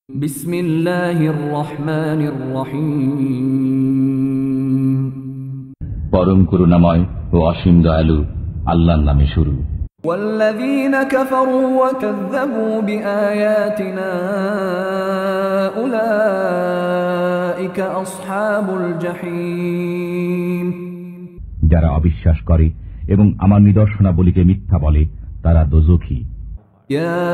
বিসমিল্লাহির রহমানির রহিম। পরম করুণাময় ও অসীম দয়ালু আল্লাহর নামে শুরু। ওয়াল্লাযীনা কাফারু ওয়া কাযযাবু বিআয়াতিনা উলাইকা আসহাবুল জাহিম। যারা অবিশ্বাস করে এবং আমার নিদর্শনাবলীকে মিথ্যা বলে তারা দোজখী। يا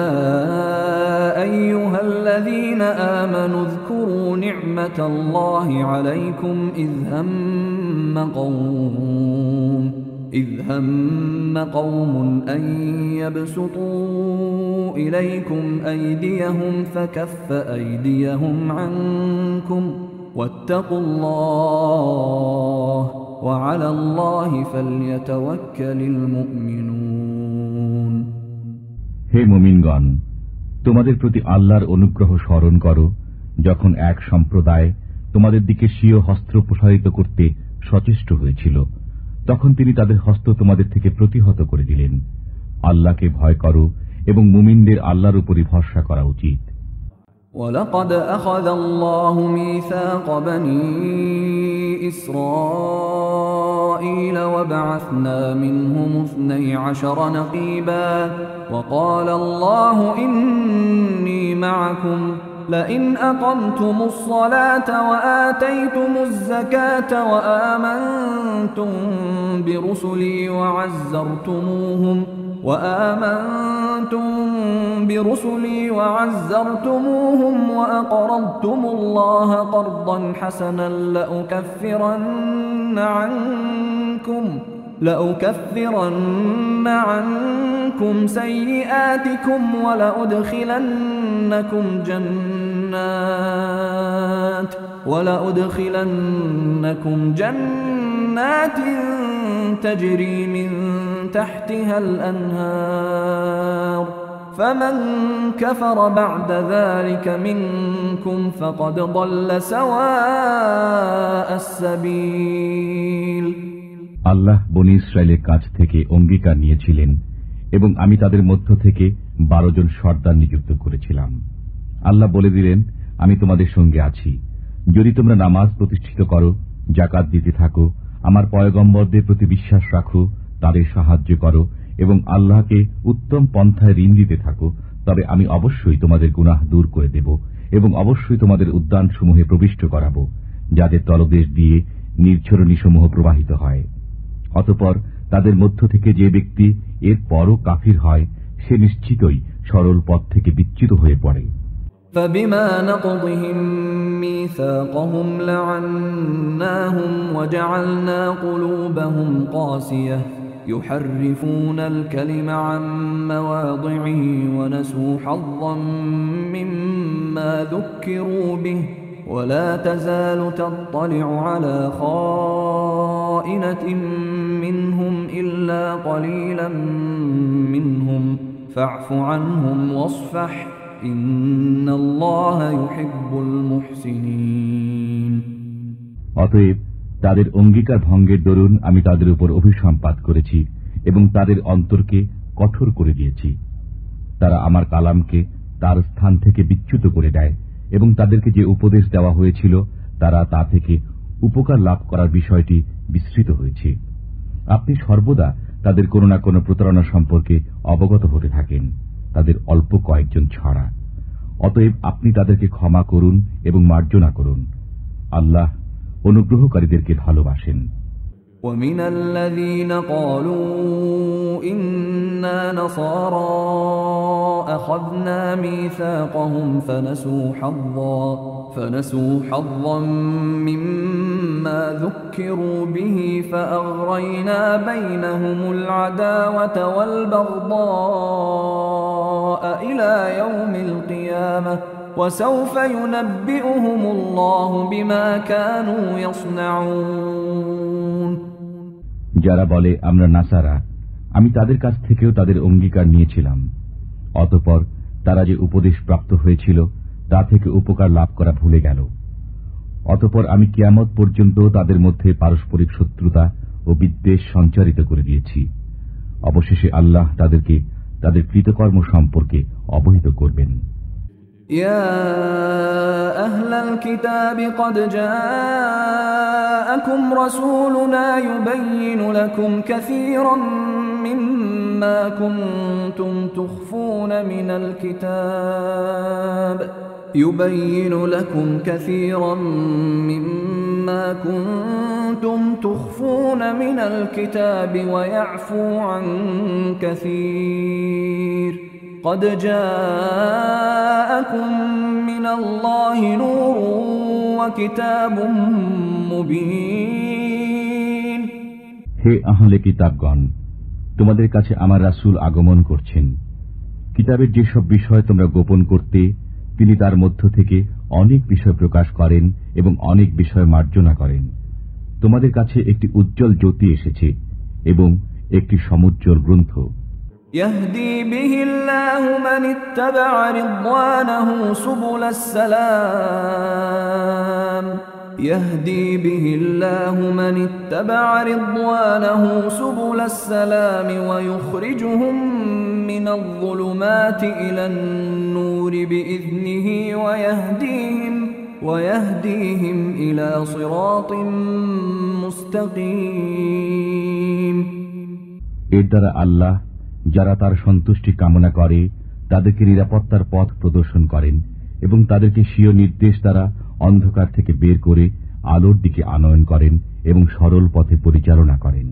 أيها الذين آمنوا اذكروا نعمة الله عليكم إذ هم قوم أن يبسطوا إليكم أيديهم فكف أيديهم عنكم واتقوا الله وعلى الله فليتوكل المؤمنون। হে মুমিনগণ, তোমাদের প্রতি আল্লাহর অনুগ্রহ স্মরণ করো যখন এক সম্প্রদায় তোমাদের দিকে স্বীয় হস্ত প্রসারিত করতে সচেষ্ট হয়েছিল, তখন তিনি তাদের হস্ত তোমাদের থেকে প্রতিহত করে দিলেন। আল্লাহকে ভয় করো এবং মুমিনদের আল্লাহর উপরই ভরসা করা উচিত। وَلَقَدْ أَخَذَ اللَّهُ مِيثَاقَ بَنِي إِسْرَائِيلَ وَبَعَثْنَا مِنْهُمُ 12 نَقِيبًا وَقَالَ اللَّهُ إِنِّي مَعَكُمْ لَئِنْ أَقَمْتُمُ الصَّلَاةَ وَآتَيْتُمُ الزَّكَاةَ وَآمَنْتُمْ برسلي وعزرتموهم وأقرضتم الله قرضا حسنا لأكفرن عنكم سيئاتكم ولأدخلنكم جنات تجري من تحتها الأنهار فمن كفر بعد ذلك منكم فقد ضل سواء السبيل। আল্লাহ বনী ইসরায়েলের কাছ থেকে অঙ্গীকার নিয়েছিলেন এবং আমি তাদের মধ্য থেকে 12 জন সর্দার নিযুক্ত করেছিলাম। আল্লাহ বলে দিলেন, আমি তোমাদের সঙ্গে আছি। যদি তোমরা নামাজ প্রতিষ্ঠিত করো, যাকাত দিতে থাকো, আমার পয়গম্বরদের প্রতি বিশ্বাস রাখো, তাদের সাহায্য করো এবং আল্লাহকে উত্তম পন্থায় ঋণ দিতে থাকো, তবে আমি অবশ্যই তোমাদের গুনাহ দূর করে দেব এবং অবশ্যই তোমাদের উদ্যানসমূহে প্রবিষ্ট করাবো, যাদের তলদেশ দিয়ে নির্ঝরণীসমূহ প্রবাহিত হয়। অতঃপর তাদের মধ্য থেকে যে ব্যক্তি এর পরও কাফির হয়, সে নিশ্চিতই সরল পথ থেকে বিচ্যুত হয়ে পড়ে। فبما نقضهم ميثاقهم لعناهم وجعلنا قلوبهم قاسية يحرفون الكلم عن مواضعه ونسوا حظا مما ذكروا به ولا تزال تطلع على خائنة منهم إلا قليلا منهم فاعف عنهم واصفح إن الله يحب المحسنين। অতএব তাদের অঙ্গীকার ভঙ্গের দরুন আমি তাদের উপর অভিসম্পাত করেছি এবং তাদের অন্তরকে কঠোর করে দিয়েছি। তারা আমার কালামকে তার স্থান থেকে বিচ্যুত করে দেয় এবং তাদেরকে যে উপদেশ দেওয়া হয়েছিল তারা তা থেকে উপকার লাভ করার বিষয়টি বিস্মৃত হয়েছে। আপনি সর্বদা তাদের কোনো না কোনো প্রতারণা সম্পর্কে অবগত হতে থাকেন, তাদের অল্প কয়েকজন ছাড়া। অতএব আপনি তাদেরকে ক্ষমা করুন এবং মার্জনা করুন। আল্লাহ অনুগ্রহকারীদেরকে ভালোবাসেন। ومن الذين قالوا إنا نصارى أخذنا ميثاقهم فنسوا حظا مما ذكروا به فأغرينا بينهم العداوة والبغضاء إلى يوم القيامة وسوف ينبئهم الله بما كانوا يصنعون। যারা বলে আমরা নাসারা, আমি তাদের কাছ থেকেও তাদের অঙ্গীকার নিয়েছিলাম। অতঃপর তারা যে উপদেশ প্রাপ্ত হয়েছিল তা থেকে উপকার লাভ করা ভুলে গেল। অতঃপর আমি কিয়ামত পর্যন্ত তাদের মধ্যে পারস্পরিক শত্রুতা ও বিদ্বেষ সঞ্চারিত করে দিয়েছি। অবশেষে আল্লাহ তাদেরকে তাদের কৃতকর্ম সম্পর্কে অবহিত করবেন। يا أهل الكتاب قد جاءكم رسولنا يبين لكم كثيرا مما كنتم تخفون من الكتاب ويعفو عن كثير قد جاءكم من الله نور وكتاب مبين হে আহলে কিতাবগণ, তোমাদের কাছে আমার রাসূল আগমন করছেন। কিতাবের যেসব বিষয় তোমরা গোপন করতে, তিনি তার মধ্য থেকে অনেক বিষয় প্রকাশ করেন এবং অনেক বিষয় মার্জনা করেন। তোমাদের কাছে একটি উজ্জ্বল জ্যোতি এসেছে এবং একটি সমুজ্জ্বল গ্রন্থ। يهدي به الله من اتبع رضوانه سبل السلام يهدي به الله من اتبع رضوانه سبل السلام ويخرجهم من الظلمات إلى النور بإذنه ويهديهم إلى صراط مستقيم এর দ্বারা আল্লাহ যারা তার সন্তুষ্টি কামনা করে তাদেরকে নিরাপত্তার পথ প্রদর্শন করেন এবং তাদেরকে স্বীয় নির্দেশ দ্বারা অন্ধকার থেকে বের করে আলোর দিকে আনয়ন করেন এবং সরল পথে পরিচালনা করেন।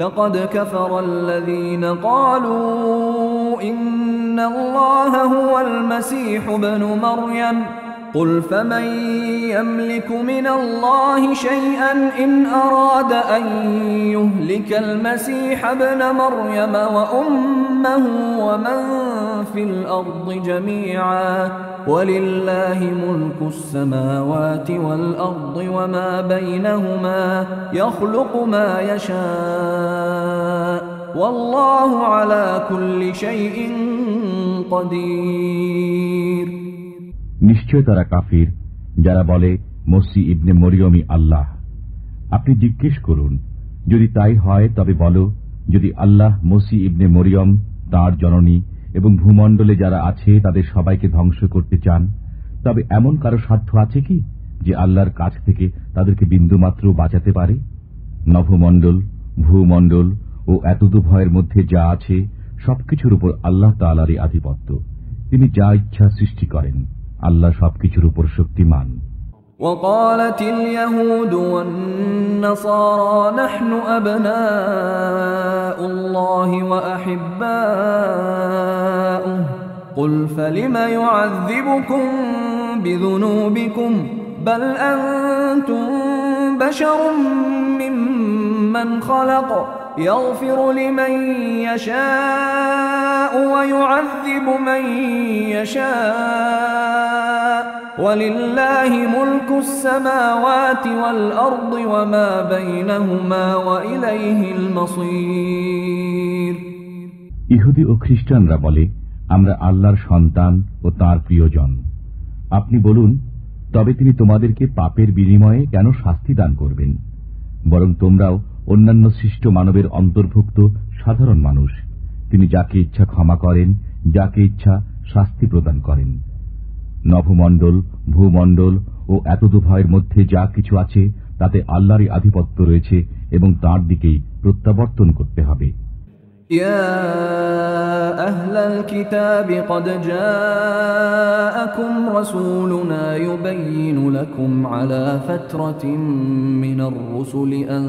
لقد كفر الذين قالوا إن الله هو المسيح ابن مريم قل فمن يملك من الله شيئا إن أراد أن يهلك المسيح ابن مريم وأمه ومن في الأرض جميعا ولله ملك السماوات والأرض وما بينهما يخلق ما يشاء والله على كل شيء قدير নিশ্চয় তারা কাফির যারা বলে মসিহ ইবনে মরিয়মই আল্লাহ। আপনি জিজ্ঞেস করুন, যদি তাই হয় তবে বলো, যদি আল্লাহ মসিহ ইবনে মরিয়ম তাঁর জননী এবং ভূমণ্ডলে যারা আছে তাদের সবাইকে ধ্বংস করতে চান, তবে এমন কারো সাধ্য আছে কি যে আল্লাহর কাছ থেকে তাদেরকে বিন্দুমাত্র বাঁচাতে পারে? নভমণ্ডল, ভূমণ্ডল ও এতদুভয়ের মধ্যে যা আছে সবকিছুর উপর আল্লাহ তাআলারই আধিপত্য। তিনি যা ইচ্ছা সৃষ্টি করেন। আল্লাহ সবকিছুর উপর শক্তিমান। وقالت اليهود والنصارى نحن أبناء الله وأحباؤه قل فلم يعذبكم بذنوبكم بل أنتم بشر ممن خلق يغفر لمن يشاء ويعذب من يشاء ولله ملك السماوات والأرض وما بينهما وإليه المصير ইহুদি ও খ্রিস্টানরা বলে, আমরা আল্লাহর সন্তান ও তাঁর প্রিয়জন। আপনি বলুন, তবে তিনি তোমাদেরকে পাপের বিনিময়ে কেন শাস্তি দান করবেন? বরং তোমরাও অন্যান্য সৃষ্ট মানবের অন্তর্ভুক্ত সাধারণ মানুষ। তিনি যাকে ইচ্ছা ক্ষমা করেন, যাকে ইচ্ছা শাস্তি প্রদান করেন। নভমণ্ডল, ভূমণ্ডল ও এতদুভয়ের মধ্যে যা কিছু আছে তাতে আল্লাহরই আধিপত্য রয়েছে এবং তাঁর দিকেই প্রত্যাবর্তন করতে হবে। يا أهل الكتاب قد جاءكم رسولنا يبين لكم على فترة من الرسل أن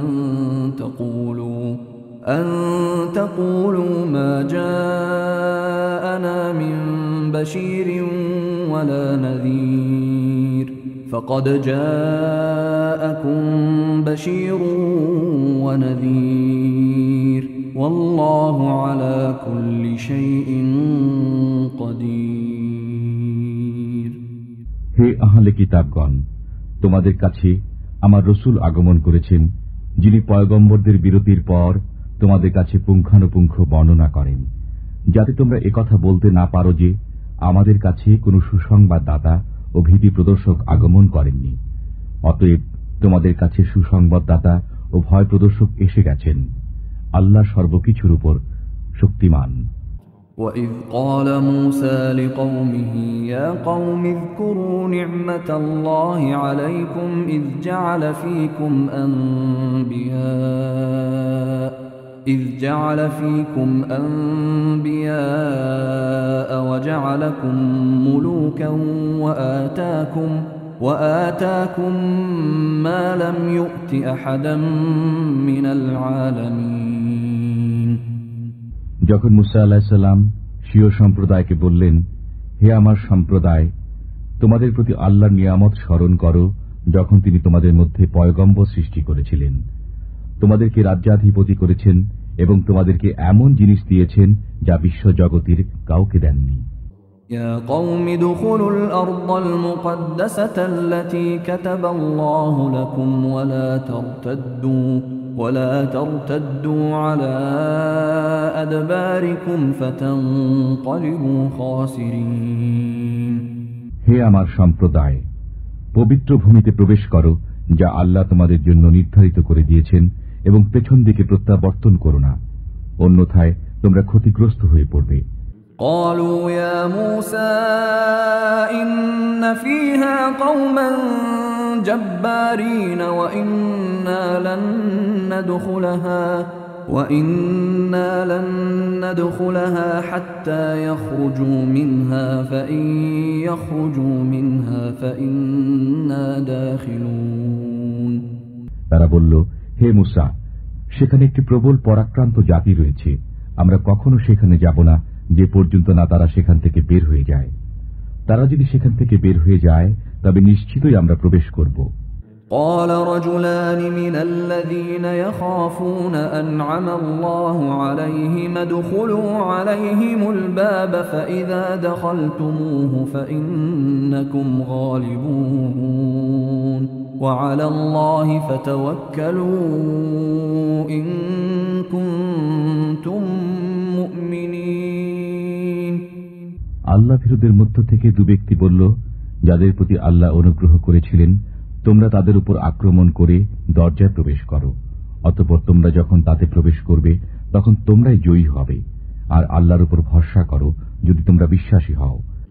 تقولوا ما جاءنا من بشير ولا نذير فقد جاءكم بشير ونذير والله على كل شيء قدير হে আহলে কিতাবগণ, তোমাদের কাছে আমার রসুল আগমন করেছেন, যিনি পয়গম্বরদের বিরতির পর তোমাদের কাছে পুঙ্খানুপুঙ্খ বর্ণনা করেন, যাতে তোমরা একথা বলতে না পারো যে আমাদের কাছে কোনো সুসংবাদদাতা ও ভীতি প্রদর্শক আগমন করেননি। অতএব তোমাদের কাছে সুসংবাদদাতা ও ভয় প্রদর্শক এসে গেছেন। আল্লাহ সর্বকিছুর উপর শক্তিমান। وإذ قال موسى لقومه يا قوم اذكروا نعمة الله عليكم إذ جعل فيكم أنبياء وجعلكم ملوكا وآتاكم ما لم يؤت أحدا من العالمين. যখন মুসা আলাইহিস সালাম স্বীয় সম্প্রদায়কে বললেন, হে আমার সম্প্রদায়, তোমাদের প্রতি আল্লাহর নিয়ামত স্মরণ করো যখন তিনি তোমাদের মধ্যে পয়গম্বর সৃষ্টি করেছিলেন, তোমাদেরকে রাজ্যাধিপতি করেছেন এবং তোমাদেরকে এমন জিনিস দিয়েছেন যা বিশ্বজগতের কাউকে দেননি। يا قوم ادخلوا الأرض المقدسة التي كتب الله لكم ولا ترتدوا على أدباركم فتنقلبوا خاسرين. হে আমার সম্প্রদায়, পবিত্র ভূমিতে প্রবেশ করো যা আল্লাহ তোমাদের জন্য নির্ধারিত করে দিয়েছেন এবং পেছন দিকে প্রত্যাবর্তন করো না, অন্যথায় তোমরা ক্ষতিগ্রস্ত হয়ে পড়বে। قالوا يا موسى إن فيها قوما جبارين وإنا لن ندخلها حتى يخرجوا منها فإن يخرجوا منها فإنا داخلون. তারা বলল, হে মুসা, সেখানে একটি প্রবল পরাক্রান্ত জাতি রয়েছে, আমরা কখনো সেখানে যাব না যে পর্যন্ত না তারা সেখান থেকে বের হয়ে যায়। তারা যদি সেখান থেকে বের হয়ে যায় তবে নিশ্চিতই আমরা প্রবেশ করব। قال رجلان من الذين يخافون أنعم الله عليهم ادخلوا عليهم الباب فإذا دخلتموه فإنكم غالبون وعلى الله فتوكلوا إن كنتم مؤمنين. আল্লাহ ভীরুদের মধ্য থেকে দু ব্যক্তি বলল, যাদের প্রতি আল্লাহ অনুগ্রহ করেছিলেন, তোমরা তাদের উপর আক্রমণ করে দরজায় প্রবেশ করো, অতঃপর তোমরা যখন তাতে প্রবেশ করবে তখন তোমরাই জয়ী হবে, আর আল্লাহর উপর ভরসা করো যদি তোমরা বিশ্বাসী হও।